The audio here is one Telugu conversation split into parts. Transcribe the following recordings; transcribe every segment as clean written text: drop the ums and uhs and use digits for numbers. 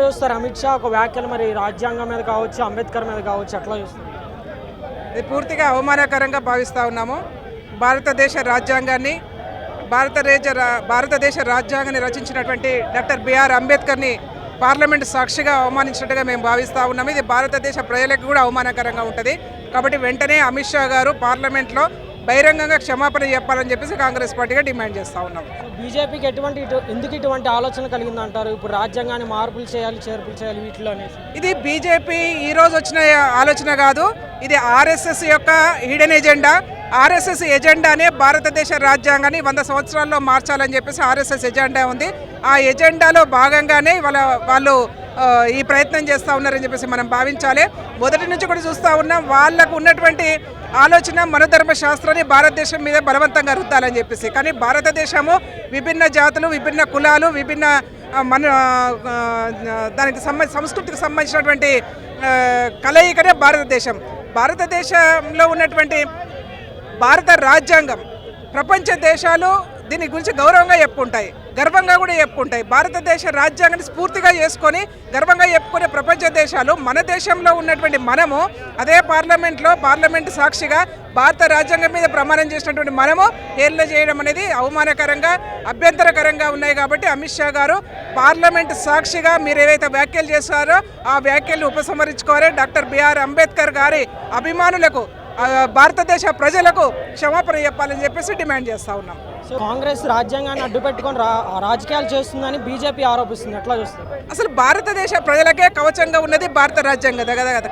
చూస్తారు అమిత్ షా ఒక వ్యాఖ్యలు మరి రాజ్యాంగం మీద కావచ్చు, అంబేద్కర్ మీద కావచ్చు, ఎట్లా చూస్తారు? ఇది పూర్తిగా అవమానకరంగా భావిస్తూ ఉన్నాము. భారతదేశ రాజ్యాంగాన్ని రచించినటువంటి డాక్టర్ బిఆర్ అంబేద్కర్ని పార్లమెంట్ సాక్షిగా అవమానించినట్టుగా మేము భావిస్తూ ఉన్నాము. ఇది భారతదేశ ప్రజలకు కూడా అవమానకరంగా ఉంటుంది. కాబట్టి వెంటనే అమిత్ షా గారు పార్లమెంట్లో బహిరంగంగా క్షమాపణ చెప్పాలని చెప్పేసి కాంగ్రెస్ పార్టీగా డిమాండ్ చేస్తూ ఉన్నాం. బీజేపీకి ఎందుకు ఇటువంటి ఆలోచన కలిగింది అంటారు? ఇప్పుడు రాజ్యాంగాన్ని మార్పులు చేయాలి, చేర్పులు చేయాలి వీటిలోనే. ఇది బీజేపీ ఈరోజు వచ్చిన ఆలోచన కాదు. ఇది ఆర్ఎస్ఎస్ యొక్క హిడెన్ ఎజెండా. ఆర్ఎస్ఎస్ ఎజెండానే భారతదేశ రాజ్యాంగాన్ని 100 సంవత్సరాల్లో మార్చాలని చెప్పేసి ఆర్ఎస్ఎస్ ఎజెండా ఉంది. ఆ ఎజెండాలో భాగంగానే వాళ్ళు ఈ ప్రయత్నం చేస్తూ ఉన్నారని చెప్పేసి మనం భావించాలి. మొదటి నుంచి కూడా చూస్తూ ఉన్నాం. వాళ్ళకు ఉన్నటువంటి ఆలోచన మనధర్మ శాస్త్రాన్ని భారతదేశం మీద బలవంతంగా రుద్దాలని చెప్పేసి. కానీ భారతదేశము విభిన్న జాతులు, విభిన్న కులాలు, విభిన్న దానికి సంస్కృతికి సంబంధించినటువంటి కలయికనే భారతదేశం. భారతదేశంలో ఉన్నటువంటి భారత రాజ్యాంగం ప్రపంచ దేశాలు దీని గురించి గౌరవంగా చెప్పుకుంటాయి, గర్వంగా కూడా చెప్పుకుంటాయి. భారతదేశ రాజ్యాంగాన్ని స్ఫూర్తిగా చేసుకొని గర్వంగా చెప్పుకునే ప్రపంచ దేశాలు మన దేశంలో ఉన్నటువంటి మనము అదే పార్లమెంట్ సాక్షిగా భారత రాజ్యాంగం మీద ప్రమాణం చేసినటువంటి మనము హేళన చేయడం అనేది అవమానకరంగా, అభ్యంతరకరంగా ఉన్నాయి. కాబట్టి అమిత్ షా గారు పార్లమెంట్ సాక్షిగా మీరు ఏవైతే వ్యాఖ్యలు చేస్తారో ఆ వ్యాఖ్యలను ఉపసంహరించుకోవాలి. డాక్టర్ బిఆర్ అంబేద్కర్ గారి అభిమానులకు, భారతదేశ ప్రజలకు క్షమాపణ చెప్పాలని చెప్పేసి డిమాండ్ చేస్తూ ఉన్నాం. సో కాంగ్రెస్ రాజ్యాంగాన్ని అడ్డుపెట్టుకొని రాజకీయాలు చేస్తుందని బీజేపీ ఆరోపిస్తుంది, ఎట్లా చూస్తారు? అసలు భారతదేశ ప్రజలకే కవచంగా ఉన్నది భారత రాజ్యాంగం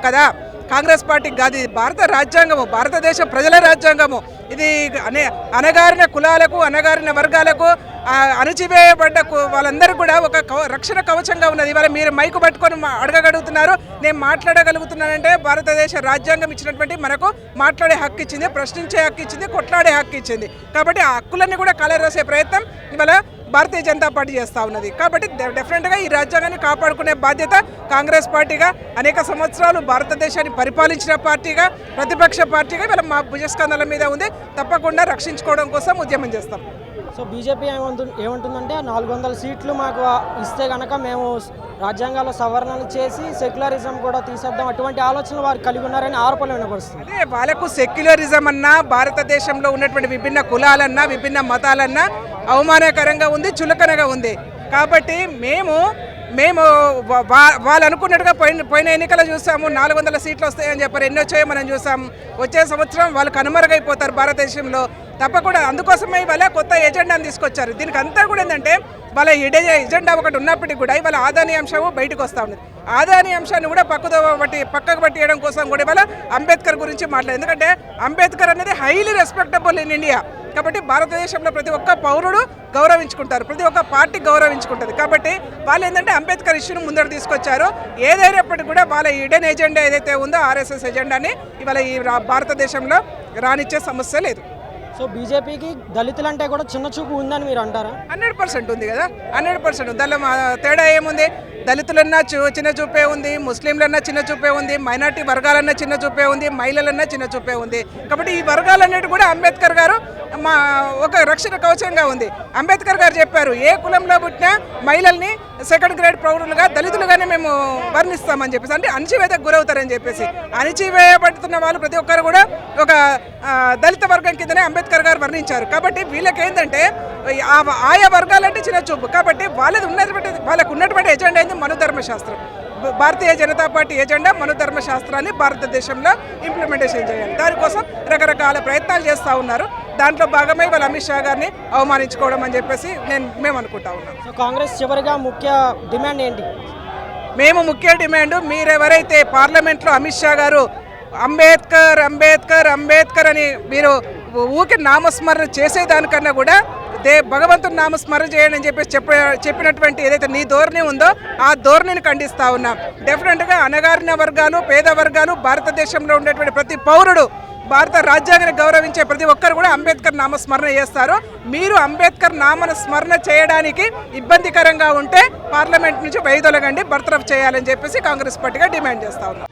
కదా. కాంగ్రెస్ పార్టీకి కాదు, ఇది భారత రాజ్యాంగము, భారతదేశ ప్రజల రాజ్యాంగము. ఇది అణగారిన కులాలకు, అణగారిన వర్గాలకు, అణచివేయబడ్డ వాళ్ళందరూ కూడా ఒక రక్షణ కవచంగా ఉన్నది. ఇవాళ మీరు మైకు పట్టుకొని అడగగలుగుతున్నారు, నేను మాట్లాడగలుగుతున్నానంటే భారతదేశ రాజ్యాంగం ఇచ్చినటువంటి మనకు మాట్లాడే హక్కు ఇచ్చింది, ప్రశ్నించే హక్కు ఇచ్చింది, కొట్లాడే హక్కు ఇచ్చింది. కాబట్టి ఆ హక్కులన్నీ కూడా కలరాసే ప్రయత్నం ఇవాళ భారతీయ జనతా పార్టీ చేస్తూ ఉన్నది. కాబట్టి డెఫినెట్గా ఈ రాజ్యాంగాన్ని కాపాడుకునే బాధ్యత కాంగ్రెస్ పార్టీగా, అనేక సంవత్సరాలు భారతదేశాన్ని పరిపాలించిన పార్టీగా, ప్రతిపక్ష పార్టీగా ఇవాళ మా భుజస్కంధాల మీద ఉంది. తప్పకుండా రక్షించుకోవడం కోసం ఉద్యమం చేస్తాం. సో బీజేపీ ఏమంటుందంటే 400 సీట్లు మాకు ఇస్తే కనుక మేము రాజ్యాంగాల్లో సవరణలు చేసి సెక్యులరిజం కూడా తీసేద్దాం, అటువంటి ఆలోచనలు వారు కలిగి ఉన్నారని ఆరోపణలు వినపడుతుంది. అదే వాళ్ళకు సెక్యులరిజం అన్నా, భారతదేశంలో ఉన్నటువంటి విభిన్న కులాలన్నా, విభిన్న మతాలన్నా అవమానకరంగా ఉంది, చులకనగా ఉంది. కాబట్టి మేము వాళ్ళు అనుకున్నట్టుగా పోయిన ఎన్నికలు చూసాము, 400 సీట్లు వస్తాయని చెప్పారు. ఎన్ని వచ్చాయో మనం చూసాం. వచ్చే సంవత్సరం వాళ్ళు కనుమరుగైపోతారు భారతదేశంలో. తప్పకుండా అందుకోసమే ఇవాళ కొత్త ఎజెండాను తీసుకొచ్చారు. దీనికి అంతా కూడా ఏంటంటే వాళ్ళ ఎజెండా ఒకటి ఉన్నప్పటికీ కూడా ఇవాళ ఆదాని అంశము బయటకు వస్తూ ఉంది. ఆదాని అంశాన్ని కూడా పక్కకు పట్టియడం కోసం కూడా ఇవాళ అంబేద్కర్ గురించి మాట్లాడారు. ఎందుకంటే అంబేద్కర్ అనేది హైలీ రెస్పెక్టబుల్ ఇన్ ఇండియా. కాబట్టి భారతదేశంలో ప్రతి ఒక్క పౌరుడు గౌరవించుకుంటారు, ప్రతి ఒక్క పార్టీ గౌరవించుకుంటుంది. కాబట్టి వాళ్ళు ఏంటంటే అంబేద్కర్ ఇష్యూను ముందర తీసుకొచ్చారు. ఏదైనప్పటికీ కూడా వాళ్ళ హిడెన్ ఎజెండా ఏదైతే ఉందో ఆర్ఎస్ఎస్ ఎజెండాని ఇవాళ ఈ భారతదేశంలో రానిచ్చే సమస్య లేదు. సో బీజేపీకి దళితులంటే కూడా చిన్న చూపు ఉందని మీరు అంటారా? 100% ఉంది కదా, 100% ఉంది. దానిలో తేడా ఏముంది? దళితులన్నా చిన్న చూపే ఉంది, ముస్లింలన్నా చిన్న చూపే ఉంది, మైనార్టీ వర్గాలన్నా చిన్న చూపే ఉంది, మహిళలన్నా చిన్న చూపే ఉంది. కాబట్టి ఈ వర్గాలన్నిటి కూడా అంబేద్కర్ గారు ఒక రక్షణ కవచంగా ఉంది. అంబేద్కర్ గారు చెప్పారు, ఏ కులంలో పుట్టినా మహిళల్ని సెకండ్ గ్రేడ్ పౌరులుగా, దళితులుగానే మేము వర్ణిస్తామని చెప్పేసి. అంటే అణచివేతకు గురవుతారని చెప్పేసి. అణచివేయబడుతున్న వాళ్ళు ప్రతి ఒక్కరు కూడా ఒక దళిత వర్గం కిందనే అంబేద్కర్ గారు వర్ణించారు. కాబట్టి వీళ్ళకి ఏంటంటే ఆయా వర్గాలంటే చిన్న చూపు. కాబట్టి వాళ్ళకు ఉన్నటువంటి ఎజెండా ఏంది? మనుధర్మ శాస్త్రం. భారతీయ జనతా పార్టీ ఎజెండా మనుధర్మ శాస్త్రాన్ని భారతదేశంలో ఇంప్లిమెంటేషన్ చేయాలి. దానికోసం రకరకాల ప్రయత్నాలు చేస్తూ ఉన్నారు. దాంట్లో భాగమే వాళ్ళ అమిత్ షా గారిని అవమానించుకోవడం అని చెప్పేసి మేము అనుకుంటా ఉన్నాం. కాంగ్రెస్ చివరిగా ముఖ్య డిమాండ్ ఏంటి? మేము ముఖ్య డిమాండ్, మీరెవరైతే పార్లమెంట్లో అమిత్ షా గారు అంబేద్కర్ అంబేద్కర్ అంబేద్కర్ అని మీరు ఊరికి నామస్మరణ చేసేదానికన్నా కూడా భగవంతుని నామస్మరణ చేయండి అని చెప్పేసి చెప్పినటువంటి ఏదైతే నీ ధోరణి ఉందో ఆ ధోరణిని ఖండిస్తూ ఉన్నాం. డెఫినెట్గా అణగారిన వర్గాలు, పేద వర్గాలు, భారతదేశంలో ఉండేటువంటి ప్రతి పౌరుడు భారత రాజ్యాంగాన్ని గౌరవించే ప్రతి ఒక్కరు కూడా అంబేద్కర్ నామస్మరణ చేస్తారు. మీరు అంబేద్కర్ నామస్మరణ చేయడానికి ఇబ్బందికరంగా ఉంటే పార్లమెంట్ నుంచి వైదొలగండి, బర్తరఫ్ చేయాలని చెప్పేసి కాంగ్రెస్ పార్టీగా డిమాండ్ చేస్తూ ఉన్నాం.